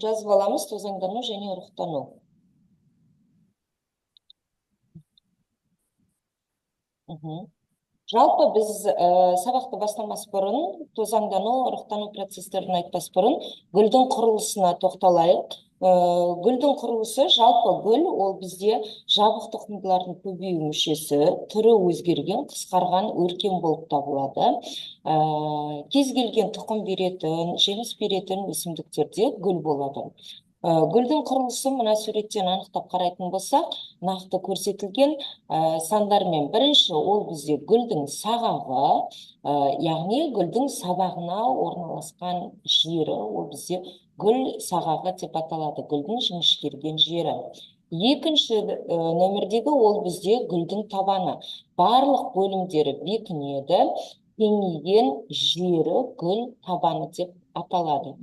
жазып аламыз тозаңдану және ұрықтану. Жалпы біз сабақты бастамас бұрын, тозаңдану, ұрықтану процестерін айтпас бұрын, гүлдің құрылысына тоқталайық. Гүлдің құрылысы, жалпы гүл, ол бізде жабық тұқымдылардың көбею мүшесі, түрі өзгерген, қысқарған өркен болып табылады. Кез келген тұқым беретін, жеміс беретін өсімдіктерде гүл болады. Гүлдің құрылысы мына суреттен анықтап қарайтын болсақ, нақты көрсетілген сандармен. Бірінші, ол бізде гүлдің сағағы, яғни гүлдің сабағына орналасқан жері, ол бізде гүл сағағы деп аталады, гүлдің жіңішкерген жері. Екінші нөмірдегі ол бізде гүлдің табаны. Барлық бөлімдері бекінеді, кеңейген жері гүл табаны деп аталады.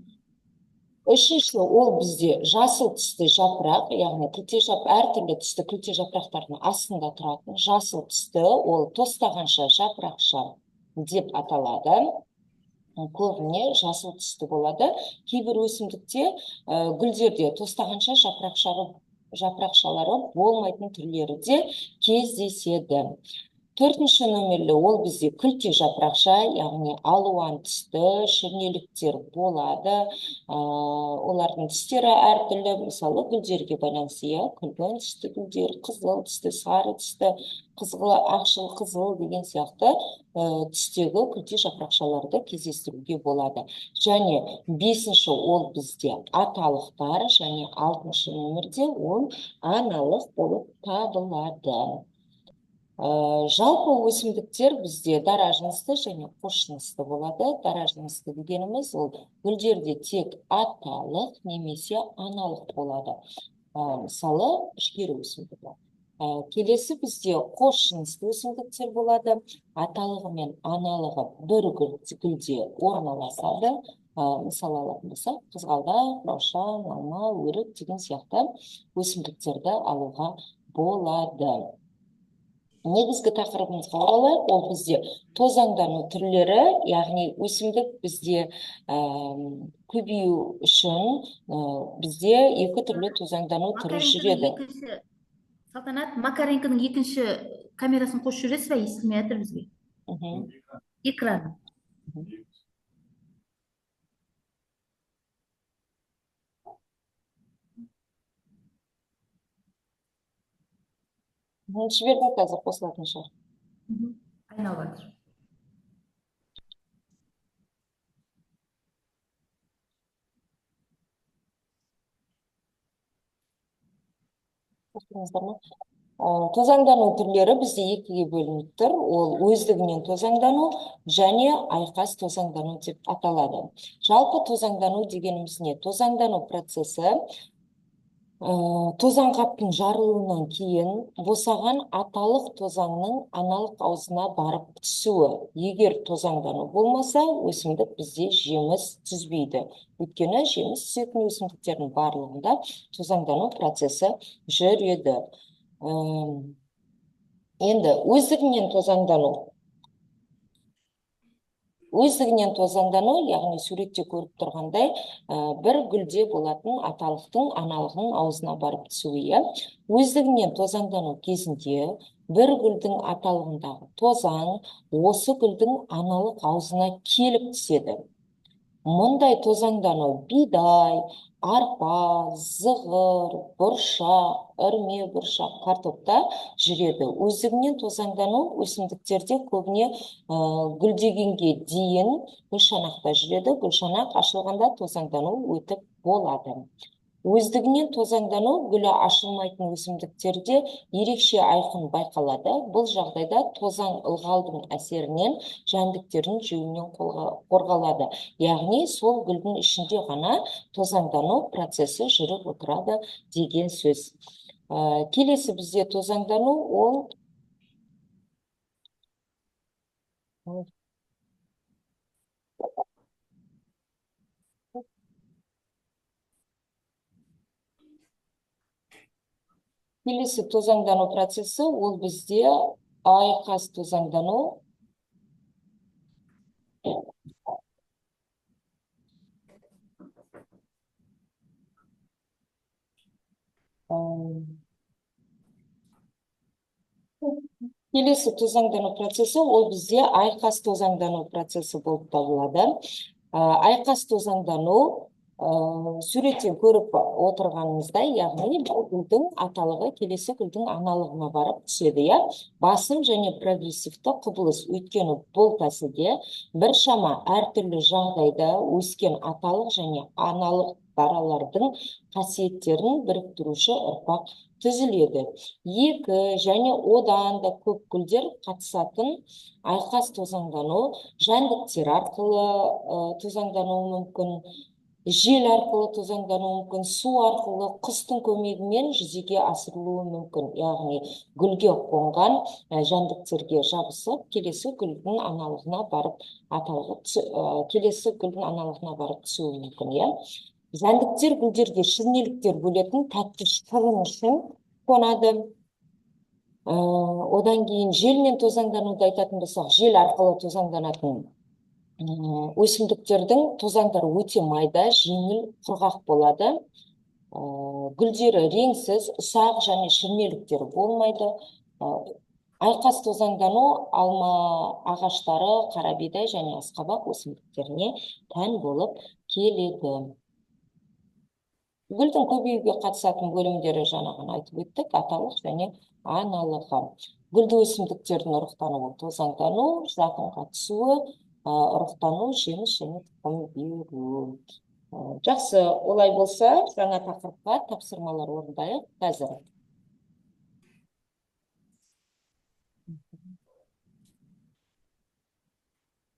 Үшінші, ол бізде жасыл түсті жапырақ, яғни әртүрлі түсті күлте жапырақтардың астында тұратын жасыл түсті, ол тостағанша жапырақша деп аталады. Көбіне жасыл түсті болады. Кейбір өсімдікте гүлдерде тостағанша жапырақшалары болмайтын түрлері де кездеседі. Төртінші нөмірлі, ол бізде күлте жапырақша, яғни алуан түсті шірнеліктер болады. Олардың түстері әртүрлі, мысалы гүлдерге байланысты, күлгін түсті гүлдер, қызыл түсті, сары түсті, ақшыл, қызыл деген сияқты түстегі күлте жапырақшаларды кездестіруге болады. Және бесінші, ол бізде аталықтар, және алтыншы нөмірде ол аналық болып табылады. Жалпы өсімдіктер бізде дара жынысты және қос жынысты болады. Дара жынысты дегеніміз ол гүлдерде тек аталық немесе аналық болады. Мысалы, ішкері өсімдігі. Келесі бізде қос жынысты өсімдіктер болады. Аталығы мен аналығы бір гүлде орналасады. Мысалы алатын болсақ, қызғалдақ, раушан, алма, өрік деген сияқты өсімдіктерді алуға болады. Негізгі тақырыбымызға оралайық, ол бізде тозаңдану түрлері, яғни өсімдік бізде көбею үшін бізде екі түрлі тозаңдану түрі жүреді. Салтанат, Макаренконың екінші камерасын қосып жүресіз бе? Естілмей жатыр бізге. Экран. Жіберді қазір қосылатын шығар. Айналып жатыр. Тозаңдану түрлері бізде екіге бөлініп тұр. Ол өздігінен тозаңдану және айқас тозаңдану деп аталады. Жалпы тозаңдану дегеніміз не? Тозаңдану процесі тозаңқаптың жарылуынан кейін босаған аталық тозаңның аналық аузына барып түсуі. Егер тозаңдану болмаса, өсімдік бізде жеміс түзбейді. Өйткені жеміс түсетін өсімдіктердің барлығында тозаңдану процесі жүреді. Енді өздігінен тозаңдану, яғни суретте көріп тұрғандай, бір гүлде болатын аталықтың аналығының аузына барып түсуі. Өздігінен тозаңдану кезінде бір гүлдің аталығындағы тозаң осы гүлдің аналық аузына келіп түседі. Мұндай тозаңдану бидай, арпа, зығыр, бұршақ, үрме бұршақ, картопта жүреді. Өздігінен тозаңдану өсімдіктерде көбіне гүлдегенге дейін гүлшанақта жүреді. Гүлшанақ ашылғанда тозаңдану өтіп болады. Өздігінен тозаңдану гүлі ашылмайтын өсімдіктерде ерекше айқын байқалады. Бұл жағдайда тозаң ылғалдың әсерінен жәндіктердің жеуінен қорғалады. Яғни сол гүлдің ішінде ғана тозаңдану процесі жүріп отырады деген сөз. Келесі бізде тозаңдану ол Келесі тозаңдану процесі ол бізде айқас тозаңдану. Келесі тозаңдану процесі ол бізде айқас тозаңдану процесі болып табылады. Айқас тозаңдану суреттен көріп отырғанымыздай, яғни бұл гүлдің аталығы келесі гүлдің аналығына барып түседі, иә. Басым және прогрессивті құбылыс, өйткені бұл тәсілде біршама әртүрлі жағдайда өскен аталық және аналық даралардың қасиеттерін біріктіруші ұрпақ түзіледі. Екі және одан да көп гүлдер қатысатын айқас тозаңдану жәндіктер арқылы тозаңдануы мүмкін, жел арқылы тозаңдануы мүмкін, су арқылы, құстың көмегімен жүзеге асырылуы мүмкін. Яғни гүлге қонған жәндіктерге жабысып, келесі гүлдің аналығына барып келесі гүлдің аналығына барып түсуі мүмкін, иә. Жәндіктер гүлдерге шірнеліктер бөлетін тәтті шырын үшін қонады. Одан кейін желмен тозаңдануды айтатын болсақ, жел арқылы тозаңданатын өсімдіктердің тозаңдары өте майда, жеңіл, құрғақ болады. Гүлдері реңсіз, ұсақ және шірнеліктері болмайды. Айқас тозаңдану алма ағаштары, қарабидай және асқабақ өсімдіктеріне тән болып келеді. Гүлдің көбеюге қатысатын бөлімдері жаңағыны айтып өттік, аталық және аналығы. Гүлді өсімдіктердің ұрықтануы, тозаңдану, жақынға түсуі, ұрықтану, жеміс және тұқым беру. Жақсы, олай болса, жаңа тақырыпқа тапсырмалар орындайық қазір.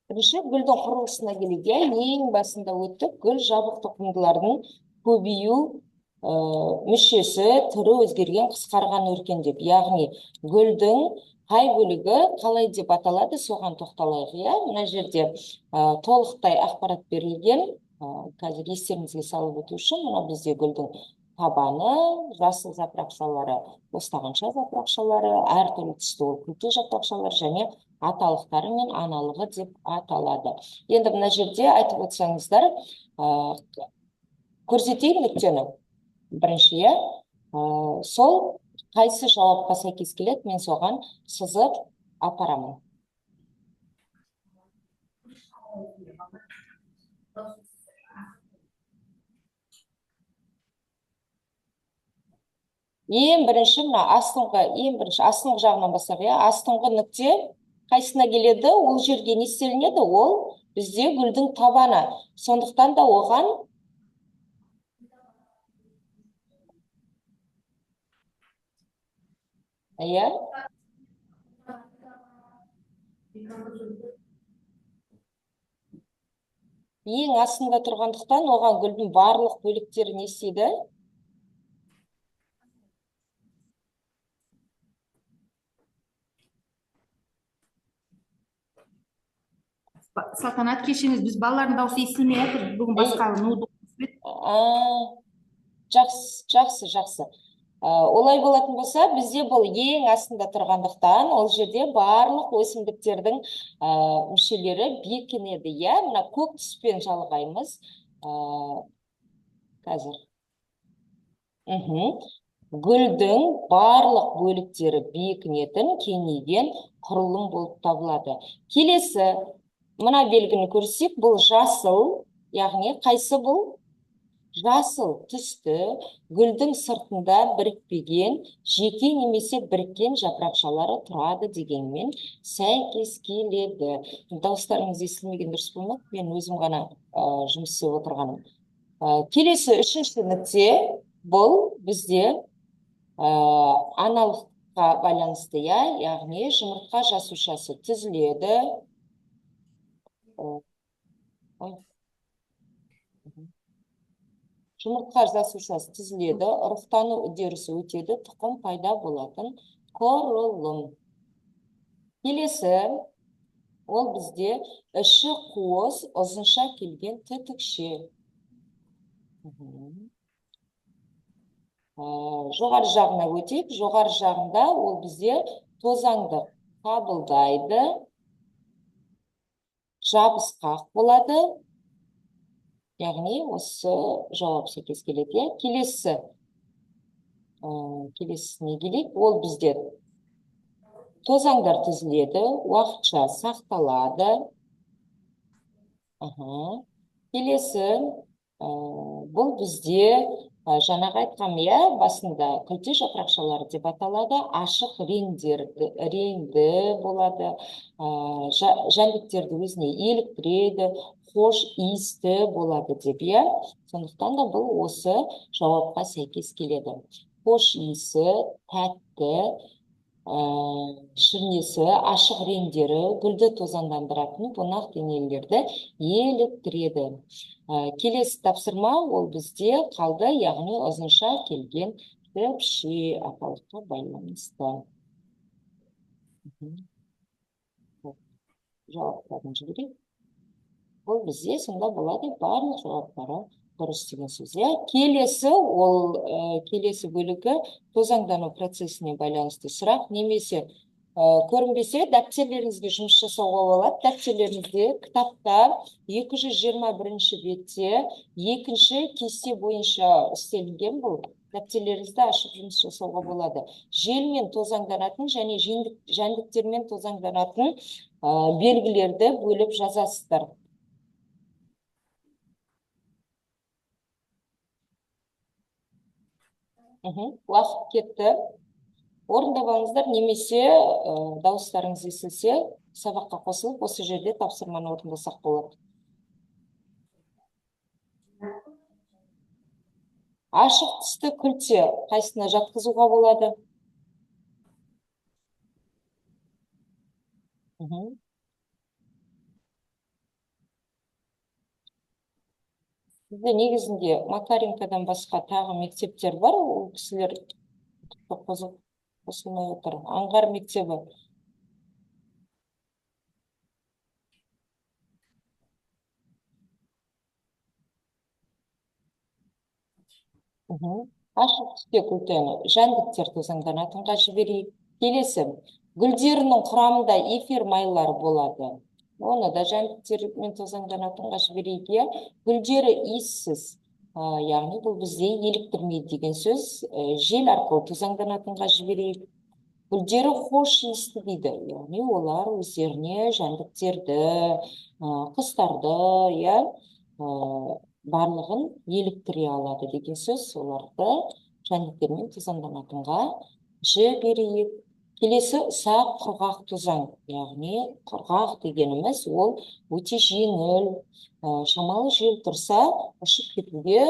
Бірінші гүлдің құрылысына келуге ең басында өттік, гүл жабық тұқымдылардың көбею мүшесі түрі өзгерген, қысқарған, өркендеп. Яғни гүлдің қай бөлігі қалай деп аталады, соған тоқталайық, иә. Мына жерде толықтай ақпарат берілген. Қазір естеріңізге салып өту үшін, мына бізде гүлдің табаны, жасыл жапырақшалары, бостағанша жапырақшалары, әртүрлі түсті ол күлте жапырақшалары және аталықтары мен аналығы деп аталады. Енді мына жерде айтып отырсаңыздар, көрсетейін нүктені. Бірінші, иә, сол қайсы жауапқа сәйкес келеді, мен соған сызып апарамын. Ең бірінші мына астыңғы жағынан бастап, иә, астыңғы нүкте қайсына келеді? Ол жерге не істелінеді? Ол бізде гүлдің табаны. Сондықтан да оған иә, ең астында тұрғандықтан оған гүлдің барлық бөліктері не істейді? Салтанат, кешіріңіз, біз балалардың дауысы естілмей жатыр. Бүгін басқа ноутбук. Жақсы. Олай болатын болса, бізде бұл ең астында тұрғандықтан, ол жерде барлық өсімдіктердің мүшелері бекінеді, иә. Мына көк түспен жалғаймыз. Қазір. Гүлдің барлық бөліктері бекінетін, кеңейген құрылым болып табылады. Келесі, мына белгіні көрсек, бұл жасыл, яғни қайсы бұл? Жасыл түсті, гүлдің сыртында бірікпеген, жеке немесе біріккен жапырақшалары тұрады дегенмен сәйкес келеді. Дауыстарыңыз естілмеген дұрыс болмақ, мен өзім ғана жұмыс істеп отырғаным. Келесі үшінші нүкте, бұл бізде аналыққа байланысты, яғни жұмыртқа жасушасы түзіледі. Жұмыртқа жасушасы түзіледі, ұрықтану үдерісі өтеді, тұқым пайда болатын құрылым. Келесі, ол бізде іші қуыс, ұзынша келген түтікше. Жоғары жағына өтейік. Жоғары жағында ол бізде тозаңды қабылдайды, жабысқақ болады. Яғни осы жауап сәйкес келеді. Келесісіне келейік. Ол бізде тозаңдар түзіледі, уақытша сақталады. Келесі, бұл бізде жаңағы айтқам, басында күлте жапырақшалар деп аталады, ашық реңді болады, жәндіктерді өзіне еліктіреді, хош иісті болады деп, сондықтан да бұл осы жауапқа сәйкес келеді. Хош иісі, тәтті, шірнесі, ашық реңдері гүлді тозаңдандыратын бунақ денелерді еліктіреді. Келесі тапсырма ол бізде қалды, яғни ұзынша келген шөпше аталыққа байланысты. Жауаптарын жіберейік. Бұл бізде сонда болады барлық жауаптары дұрыс деген сөз. Келесі бөлігі тозаңдану процесіне байланысты сұрақ, немесе көрінбесе дәптерлеріңізге жұмыс жасауға болады. Дәптерлеріңізде кітапта 221 бетте екінші кесте бойынша істелінген, бұл дәптерлеріңізді ашып жұмыс жасауға болады. Желмен тозаңданатын және жәндіктермен тозаңданатын белгілерді бөліп жазасыздар. Уақыт кетті. Орындап алыңыздар, немесе дауыстарыңыз естілсе, сабаққа қосылып, осы жерде тапсырманы орындасақ болады. Ашық түсті күлте қайсына жатқызуға болады? Бізде негізінде Макаренкодан басқа тағы мектептер бар, ол кісілер қосылмай отыр. Аңғар мектебі. Ашық түсте күлтені жәндіктер тозаңданатынға жіберейік. Келесі, гүлдерінің құрамында эфир майлар болады. Оны да жәндіктермен тозаңданатынға жіберейік. Гүлдері иіссіз, яғни бұл бізде еліктірмейді деген сөз. Жел арқылы тозаңданатынға жіберейік. Гүлдері хош иісті дейді, яғни олар өздеріне жәндіктерді, құстарды, барлығын еліктіре алады деген сөз. Оларды жәндіктермен тозаңданатынға жіберейік. Келесі ұсақ құрғақ тозаң, яғни құрғақ дегеніміз ол өте жеңіл, шамалы жел тұрса ұшып кетуге,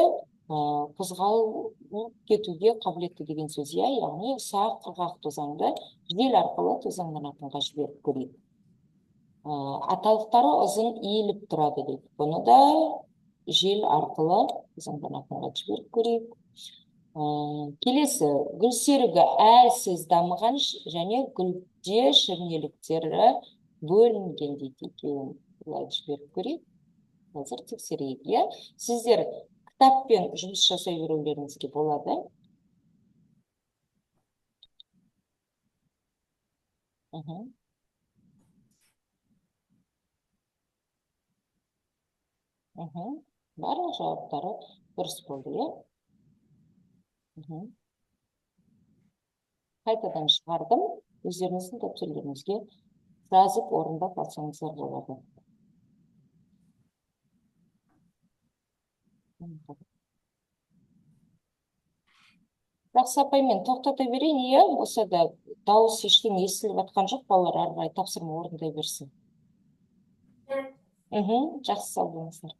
қозғалып кетуге қабілетті деген сөз. Яғни ұсақ құрғақ тозаңды жел арқылы тозаңданатынға жіберіп көрейік. Аталықтары ұзын иіліп тұрады дейді. Бұны да жел арқылы тозаңданатынға жіберіп көрейік. Келесі, гүл серігі әлсіз дамыған және гүлде шірнеліктері бөлінген дейді екеуін. Бұлай жіберіп көрейік. Қазір тексерейік. Сіздер кітаппен жұмыс жасай берулеріңізге болады. Барлық жауаптары дұрыс болды. Қайтадан шығардым. Өздеріңіздің дәптерлеріңізге жазып орындап алсаңыздар болады. Жақсы апаймен тоқтата берейін, болса да дауыс ештеңе естіліп жатқан жоқ, балалар ары қарай тапсырма орындай берсін. Жақсы, сау болыңыздар.